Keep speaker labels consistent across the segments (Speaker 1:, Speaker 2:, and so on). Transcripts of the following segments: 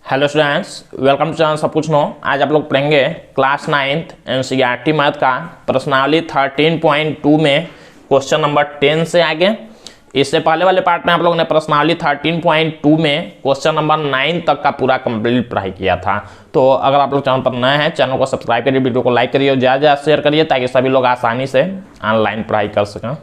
Speaker 1: Hello students, welcome to channel सब कुछ no. आज आप लोग पढ़ेंगे क्लास 9th एनसीईआरटी मैथ का प्रश्नावली 13.2 में क्वेश्चन नंबर 10 से आगे। इससे पहले वाले पार्ट में आप लोगों ने प्रश्नावली 13.2 में क्वेश्चन नंबर 9 तक का पूरा कंप्लीट पढ़ाई किया था। तो अगर आप लोग चैनल पर नए हैं, चैनल को सब्सक्राइब करिए, वीडियो को लाइक करिए और ज़्यादा शेयर करिए ताकि सभी लोग आसानी से ऑनलाइन पढ़ाई कर सकें।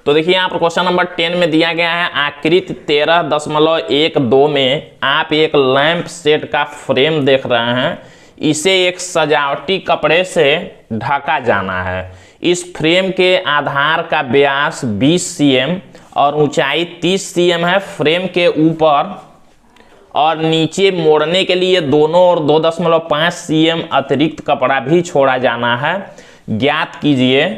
Speaker 1: तो देखिए यहाँ पर क्वेश्चन नंबर 10 में दिया गया है आकृति 13.12 में आप एक लैंप सेट का फ्रेम देख रहे हैं। इसे एक सजावटी कपड़े से ढका जाना है। इस फ्रेम के आधार का व्यास 20 cm और ऊंचाई 30 cm है। फ्रेम के ऊपर और नीचे मोड़ने के लिए दोनों ओर 2.5 cm अतिरिक्त कपड़ा भी छोड़ा जाना है। ज्ञात कीजिए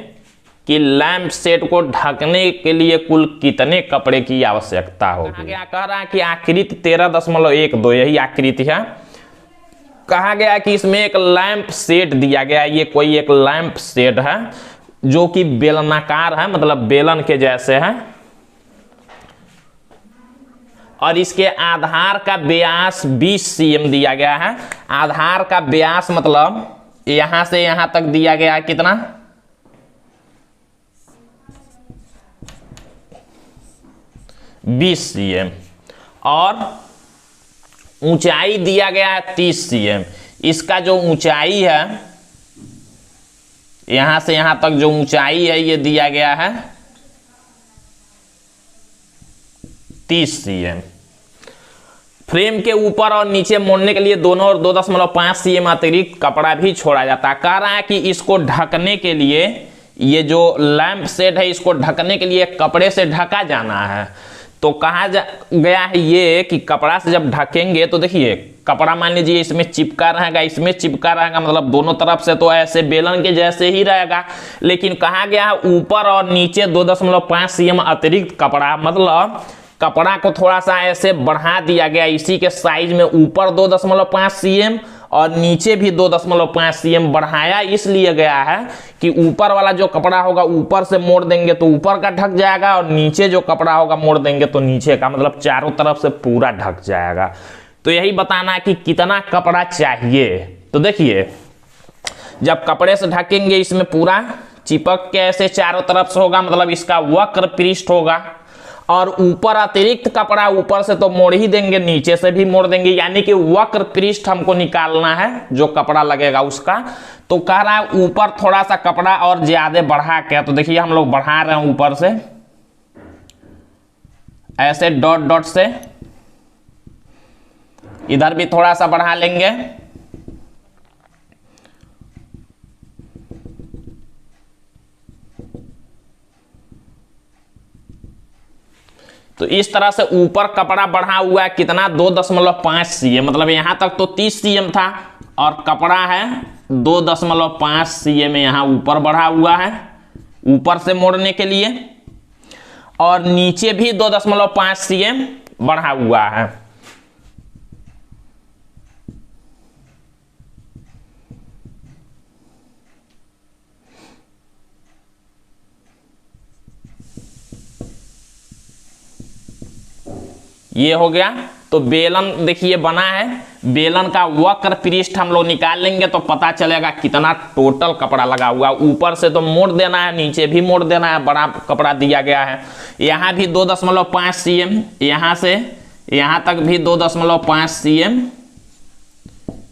Speaker 1: कि लैंप सेट को ढकने के लिए कुल कितने कपड़े की आवश्यकता होगी। क्या कह रहा है कि आकृति 13.12 यही आकृति है। कहा गया कि इसमें एक लैंप सेट दिया गया है। ये कोई एक लैंप सेट है जो कि बेलनाकार है, मतलब बेलन के जैसे है, और इसके आधार का व्यास 20 cm दिया गया है। आधार का व्यास मतलब यहां से यहां तक दिया गया है कितना, 20 cm, और ऊंचाई दिया गया है 30 cm। इसका जो ऊंचाई है, यहां से यहां तक जो ऊंचाई है ये दिया गया है 30 cm। फ्रेम के ऊपर और नीचे मोड़ने के लिए दोनों और 2.5 cm अतिरिक्त कपड़ा भी छोड़ा जाता है। कह रहा है कि इसको ढकने के लिए, ये जो लैंप सेट है इसको ढकने के लिए कपड़े से ढका जाना है। तो कहा गया है ये कि कपड़ा से जब ढकेंगे तो देखिए कपड़ा मान लीजिए इसमें चिपका रहेगा, इसमें चिपका रहेगा, मतलब दोनों तरफ से तो ऐसे बेलन के जैसे ही रहेगा। लेकिन कहा गया है ऊपर और नीचे 2.5 cm अतिरिक्त कपड़ा, मतलब कपड़ा को थोड़ा सा ऐसे बढ़ा दिया गया। इसी के साइज में ऊपर 2.5 cm और नीचे भी 2.5 cm बढ़ाया इसलिए गया है कि ऊपर वाला जो कपड़ा होगा ऊपर से मोड़ देंगे तो ऊपर का ढक जाएगा, और नीचे जो कपड़ा होगा मोड़ देंगे तो नीचे का, मतलब चारों तरफ से पूरा ढक जाएगा। तो यही बताना है कि कितना कपड़ा चाहिए। तो देखिए जब कपड़े से ढकेंगे इसमें पूरा चिपक के ऐसे चारों तरफ से होगा, मतलब इसका वक्र पृष्ठ होगा, और ऊपर अतिरिक्त कपड़ा ऊपर से तो मोड़ ही देंगे, नीचे से भी मोड़ देंगे, यानी कि वक्र पृष्ठ हमको निकालना है जो कपड़ा लगेगा उसका। तो कह रहा है ऊपर थोड़ा सा कपड़ा और ज्यादा बढ़ा के, तो देखिए हम लोग बढ़ा रहे हैं ऊपर से ऐसे डॉट डॉट से, इधर भी थोड़ा सा बढ़ा लेंगे। तो इस तरह से ऊपर कपड़ा बढ़ा हुआ है कितना, 2.5 cm, मतलब यहां तक तो 30 cm था और कपड़ा है 2.5 cm यहां ऊपर बढ़ा हुआ है ऊपर से मोड़ने के लिए, और नीचे भी 2.5 cm बढ़ा हुआ है। ये हो गया। तो बेलन देखिए बना है, बेलन का वक्र पृष्ठ हम लोग निकाल लेंगे तो पता चलेगा कितना टोटल कपड़ा लगा हुआ। ऊपर से तो मोड़ देना है, नीचे भी मोड़ देना है, बड़ा कपड़ा दिया गया है। यहाँ भी 2.5 cm, यहाँ से यहाँ तक भी 2.5 cm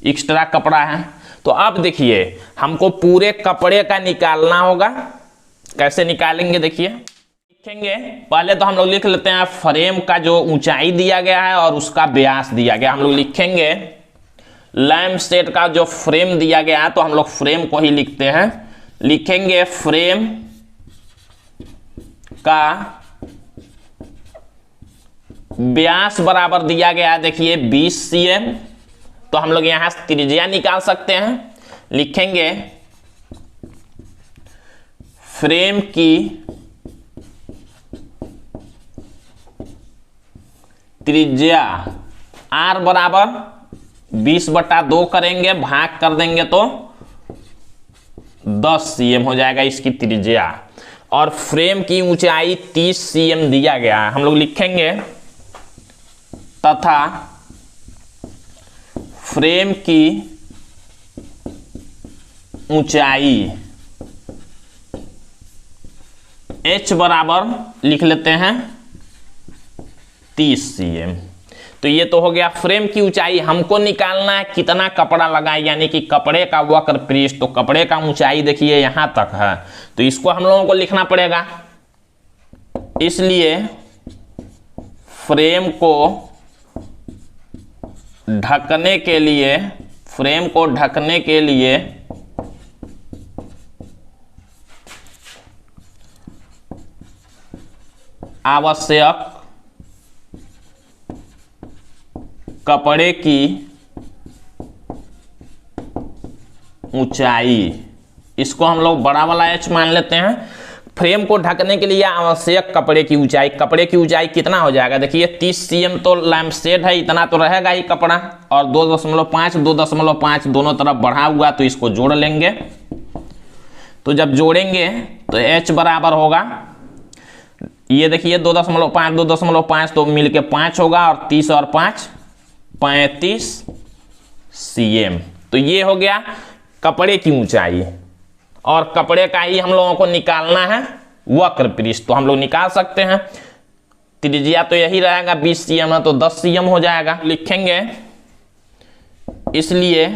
Speaker 1: एक्स्ट्रा कपड़ा है। तो अब देखिए हमको पूरे कपड़े का निकालना होगा। कैसे निकालेंगे देखिए, लिखेंगे पहले तो हम लोग लिख लेते हैं फ्रेम का जो ऊंचाई दिया गया है और उसका व्यास दिया गया। हम लोग लिखेंगे लैंप सेट का जो फ्रेम दिया गया है, तो हम लोग फ्रेम को ही लिखते हैं। लिखेंगे फ्रेम का व्यास बराबर दिया गया है, देखिए 20 cm। तो हम लोग यहां से त्रिज्या निकाल सकते हैं। लिखेंगे फ्रेम की त्रिज्या r बराबर 20/2 करेंगे, भाग कर देंगे तो 10 cm हो जाएगा इसकी त्रिज्या, और फ्रेम की ऊंचाई 30 cm दिया गया है। हम लोग लिखेंगे तथा फ्रेम की ऊंचाई h बराबर लिख लेते हैं 30 cm। तो ये तो हो गया फ्रेम की ऊंचाई। हमको निकालना है कितना कपड़ा लगा है, यानी कि कपड़े का वक्र पृष्ठ। तो कपड़े का ऊंचाई देखिए यहां तक है, तो इसको हम लोगों को लिखना पड़ेगा। इसलिए फ्रेम को ढकने के लिए आवश्यक कपड़े की ऊंचाई, इसको हम लोग बड़ा वाला h मान लेते हैं। फ्रेम को ढकने के लिए आवश्यक कपड़े की ऊंचाई, कपड़े की ऊंचाई कितना हो जाएगा, देखिए 30 cm तो लैम्पशेड है, इतना तो रहेगा ही कपड़ा, और 2.5 दोनों तरफ बढ़ा हुआ, तो इसको जोड़ लेंगे। तो जब जोड़ेंगे तो h बराबर होगा, ये देखिए 2.5 तो मिलके 5 होगा, और 30 और 5 35 cm। तो ये हो गया कपड़े की ऊंचाई, और कपड़े का ही हम लोगों को निकालना है वक्र पृष्ठ। तो हम लोग निकाल सकते हैं, त्रिज्या तो यही रहेगा 20 cm है, तो 10 cm हो जाएगा। लिखेंगे इसलिए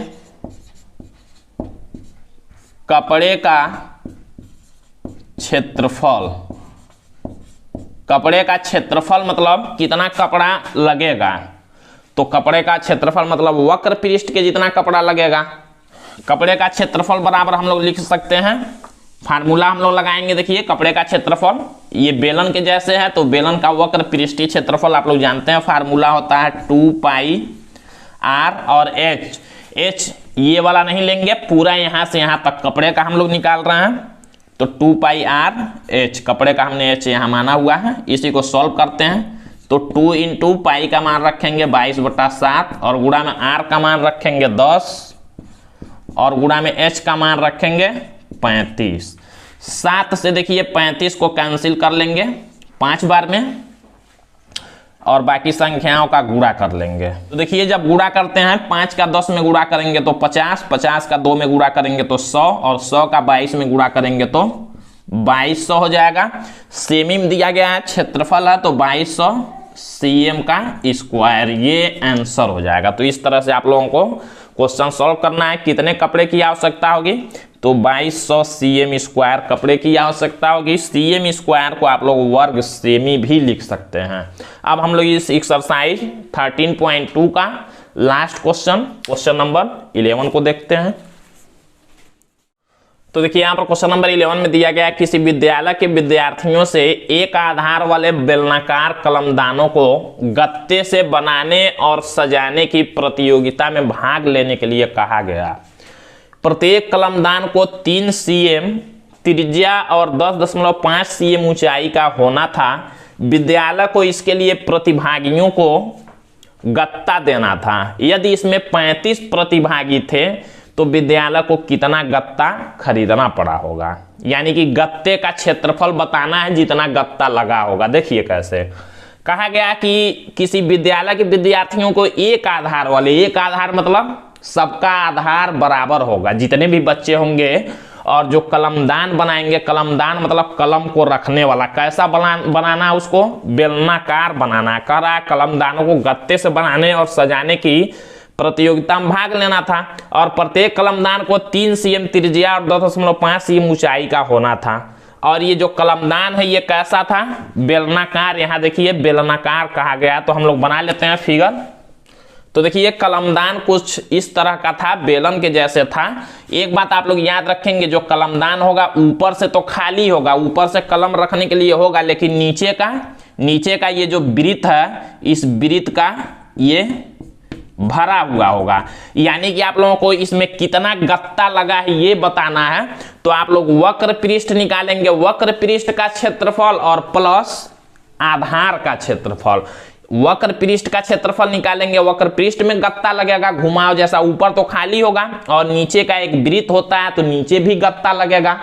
Speaker 1: कपड़े का क्षेत्रफल मतलब कितना कपड़ा लगेगा, तो कपड़े का क्षेत्रफल मतलब वक्र पृष्ठ के जितना कपड़ा लगेगा। कपड़े का क्षेत्रफल बराबर हम लोग लिख सकते हैं, फार्मूला हम लोग लगाएंगे। देखिए कपड़े का क्षेत्रफल ये बेलन के जैसे है, तो बेलन का वक्र पृष्ठीय क्षेत्रफल आप लोग जानते हैं, फार्मूला होता है 2 पाई r, और h ये वाला नहीं लेंगे, पूरा यहां से यहां तक कपड़े का हम लोग निकाल रहे हैं, तो 2 पाई r h, कपड़े का हमने h यहां माना हुआ है। इसी को सॉल्व करते हैं, तो 2 इंटू पाई का मान रखेंगे 22/7, और गुणा में r का मान रखेंगे 10, और गुणा में h का मान रखेंगे 35। 7 से देखिए 35 को कैंसिल कर लेंगे 5 बार में, और बाकी संख्याओं का गुणा कर लेंगे। तो देखिए जब गुणा करते हैं 5 का 10 में गुणा करेंगे तो 50, 50 का 2 में गुणा करेंगे तो 100, और 100 का 22 में गुणा करेंगे तो 2200 हो जाएगा। सेमी में दिया गया है, क्षेत्रफल है, तो 2200 cm का स्क्वायर, ये आंसर हो जाएगा। तो इस तरह से आप लोगों को क्वेश्चन सॉल्व करना है। कितने कपड़े की आवश्यकता होगी, तो 2200 cm स्क्वायर कपड़े की आवश्यकता होगी। cm स्क्वायर को आप लोग वर्ग सेमी भी लिख सकते हैं। अब हम लोग इस एक्सरसाइज 13.2 का लास्ट क्वेश्चन नंबर 11 को देखते हैं। तो देखिए यहाँ पर क्वेश्चन नंबर 11 में दिया गया है, किसी विद्यालय के विद्यार्थियों से एक आधार वाले बेलनाकार कलमदानों को गत्ते से बनाने और सजाने की प्रतियोगिता में भाग लेने के लिए कहा गया। प्रत्येक कलमदान को 3 cm त्रिज्या और 10.5 cm ऊंचाई का होना था। विद्यालय को इसके लिए प्रतिभागियों को गत्ता देना था। यदि इसमें 35 प्रतिभागी थे तो विद्यालय को कितना गत्ता खरीदना पड़ा होगा, यानी कि गत्ते का क्षेत्रफल बताना है जितना गत्ता लगा होगा। देखिए कैसे कहा गया कि किसी विद्यालय के विद्यार्थियों को एक आधार वाले, एक आधार मतलब सबका आधार बराबर होगा, जितने भी बच्चे होंगे, और जो कलमदान बनाएंगे, कलमदान मतलब कलम को रखने वाला, कैसा बनाना उसको बेलनाकार बनाना। कह रहा है कलमदानों को गत्ते से बनाने और सजाने की प्रतियोगिता में भाग लेना था, और प्रत्येक कलमदान को 3 cm त्रिज्या और 10.5 cm ऊंचाई का होना था। और ये जो कलमदान है ये कैसा था, बेलनाकार। यहाँ देखिए बेलनाकार कहा गया, तो हम लोग बना लेते हैं फिगर। तो देखिए कलमदान कुछ इस तरह का था, बेलन के जैसे था। एक बात आप लोग याद रखेंगे, जो कलमदान होगा ऊपर से तो खाली होगा, ऊपर से कलम रखने के लिए होगा, लेकिन नीचे का ये जो वृत्त है, इस वृत्त का ये भरा हुआ होगा, यानी कि आप लोगों को इसमें कितना गत्ता लगा है ये बताना है। तो आप लोग वक्र पृष्ठ निकालेंगे, वक्र पृष्ठ का क्षेत्रफल और प्लस आधार का क्षेत्रफल। वक्र पृष्ठ का क्षेत्रफल निकालेंगे, वक्र पृष्ठ में गत्ता लगेगा घुमाव जैसा, ऊपर तो खाली होगा, और नीचे का एक वृत्त होता है तो नीचे भी गत्ता लगेगा।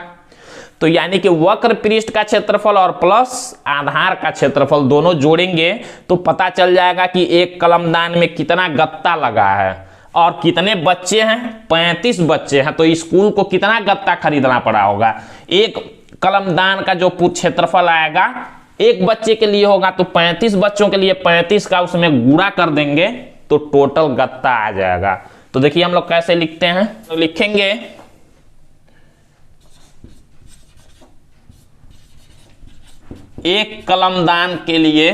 Speaker 1: तो यानी कि वक्र पृष्ठ का क्षेत्रफल और प्लस आधार का क्षेत्रफल दोनों जोड़ेंगे तो पता चल जाएगा कि एक कलमदान में कितना गत्ता लगा है। और कितने बच्चे हैं, 35 बच्चे हैं, तो स्कूल को कितना गत्ता खरीदना पड़ा होगा। एक कलमदान का जो क्षेत्रफल आएगा एक बच्चे के लिए होगा, तो 35 बच्चों के लिए 35 का उसमें गुणा कर देंगे तो टोटल गत्ता आ जाएगा। तो देखिए हम लोग कैसे लिखते हैं, तो लिखेंगे एक कलमदान के लिए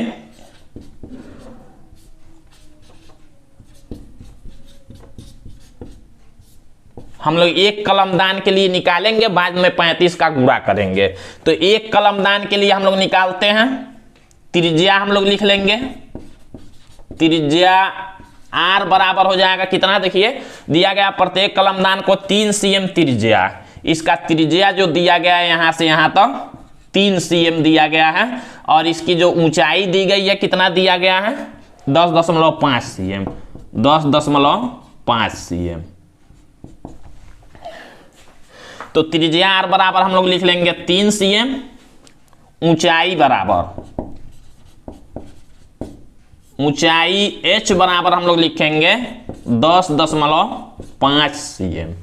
Speaker 1: हम लोग एक कलमदान के लिए निकालेंगे, बाद में 35 का गुणा करेंगे। तो एक कलमदान के लिए हम लोग निकालते हैं, त्रिज्या हम लोग लिख लेंगे, त्रिज्या R बराबर हो जाएगा कितना, देखिए दिया गया प्रत्येक कलमदान को 3 cm त्रिज्या, इसका त्रिज्या जो दिया गया है यहां से यहां तक 3 cm दिया गया है, और इसकी जो ऊंचाई दी गई है कितना दिया गया है 10.5 cm, 10.5 cm। तो त्रिज्या R बराबर हम लोग लिख लेंगे 3 cm, ऊंचाई बराबर ऊंचाई H बराबर हम लोग लिखेंगे 10.5 cm।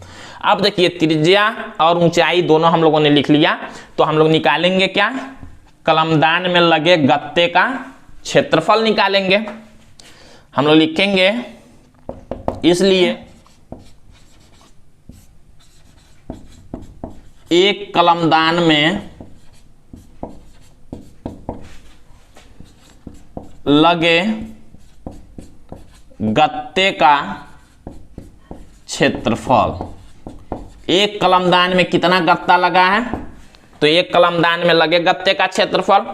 Speaker 1: अब देखिए त्रिज्या और ऊंचाई दोनों हम लोगों ने लिख लिया, तो हम लोग निकालेंगे क्या, कलमदान में लगे गत्ते का क्षेत्रफल निकालेंगे। हम लोग लिखेंगे इसलिए एक कलमदान में लगे गत्ते का क्षेत्रफल, एक कलमदान में कितना गत्ता लगा है, तो एक कलमदान में लगे गत्ते का क्षेत्रफल,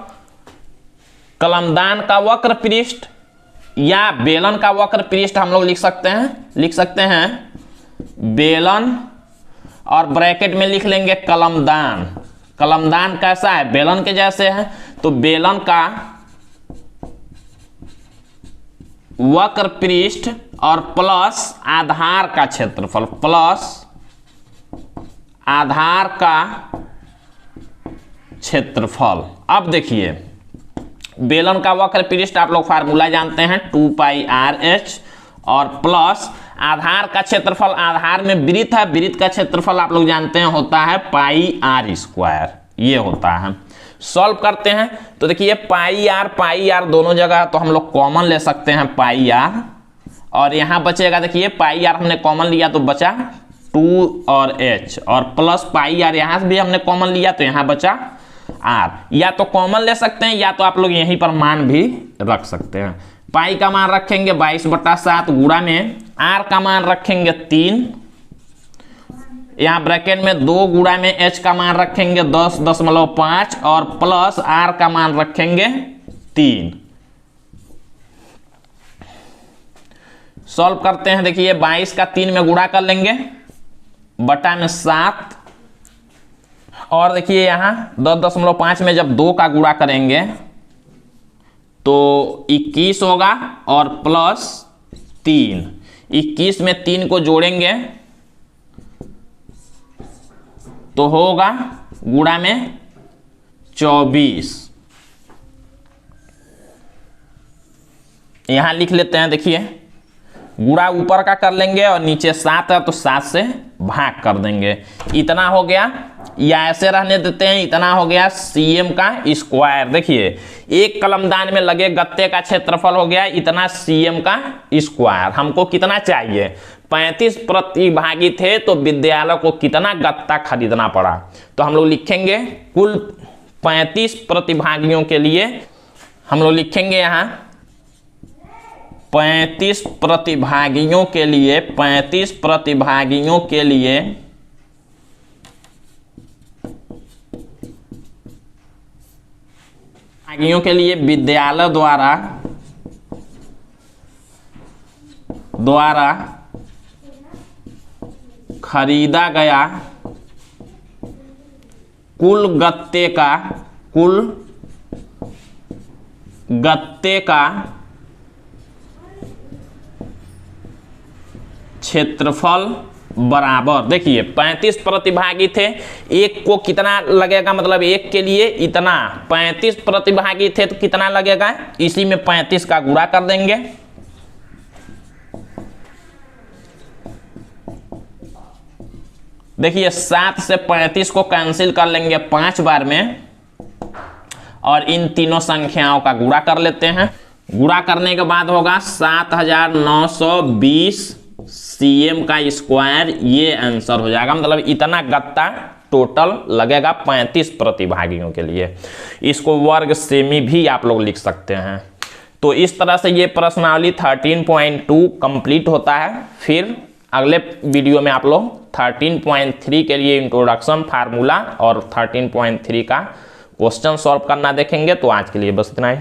Speaker 1: कलमदान का वक्र पृष्ठ या बेलन का वक्र पृष्ठ हम लोग लिख सकते हैं बेलन, और ब्रैकेट में लिख लेंगे कलमदान। कलमदान कैसा है, बेलन के जैसे है, तो बेलन का वक्र पृष्ठ और प्लस आधार का क्षेत्रफल, प्लस आधार का क्षेत्रफल। अब देखिए बेलन का वक्र पृष्ठ आप लोग फार्मूला जानते हैं 2πr/h, और प्लस आधार का क्षेत्रफल, आधार में वृत्त है, वृत्त का क्षेत्रफल आप लोग जानते हैं होता है πr², ये होता है। सॉल्व करते हैं तो देखिए πr दोनों जगह तो हम लोग कॉमन ले सकते हैं πr, और यहां बचेगा देखिए πr हमने कॉमन लिया तो बचा 2 और h, और प्लस πr यहां से भी हमने कॉमन लिया तो यहां बचा r। या तो कॉमन ले सकते हैं या तो आप लोग यहीं पर मान भी रख सकते हैं। पाई का मान रखेंगे 22/7, गुणा में r का मान रखेंगे 3, यहां ब्रैकेट में 2, गुणा में h का मान रखेंगे 10.5, और प्लस r का मान रखेंगे 3। सॉल्व करते हैं, देखिए 22 का 3 में गुणा कर लेंगे, बटा में 7, और देखिए यहां 10.5 में जब 2 का गुणा करेंगे तो 21 होगा, और प्लस 3, 21 में 3 को जोड़ेंगे तो होगा गुणा में 24। यहां लिख लेते हैं, देखिए गुणा ऊपर का कर लेंगे और नीचे 7 है तो 7 से भाग कर देंगे, इतना हो गया, या ऐसे रहने देते हैं, इतना हो गया cm का स्क्वायर। देखिए एक कलमदान में लगे गत्ते का क्षेत्रफल हो गया इतना cm का स्क्वायर। हमको कितना चाहिए, 35 प्रतिभागी थे तो विद्यालय को कितना गत्ता खरीदना पड़ा, तो हम लोग लिखेंगे कुल 35 प्रतिभागियों के लिए हम लोग लिखेंगे यहां 35 प्रतिभागियों के लिए, 35 प्रतिभागियों के लिए विद्यालय द्वारा खरीदा गया कुल गत्ते का क्षेत्रफल बराबर, देखिए 35 प्रतिभागी थे, एक को कितना लगेगा, मतलब एक के लिए इतना, 35 प्रतिभागी थे तो कितना लगेगा, इसी में 35 का गुणा कर देंगे, देखिए 7 से 35 को कैंसिल कर लेंगे 5 बार में और इन तीनों संख्याओं का गुणा कर लेते हैं। गुणा करने के बाद होगा 7920 cm का स्क्वायर, ये आंसर हो जाएगा। मतलब इतना गत्ता टोटल लगेगा 35 प्रतिभागियों के लिए। इसको वर्ग सेमी भी आप लोग लिख सकते हैं। तो इस तरह से ये प्रश्नावली 13.2 कंप्लीट होता है। फिर अगले वीडियो में आप लोग 13.3 के लिए इंट्रोडक्शन, फार्मूला और 13.3 का क्वेश्चन सॉल्व करना देखेंगे। तो आज के लिए बस इतना ही।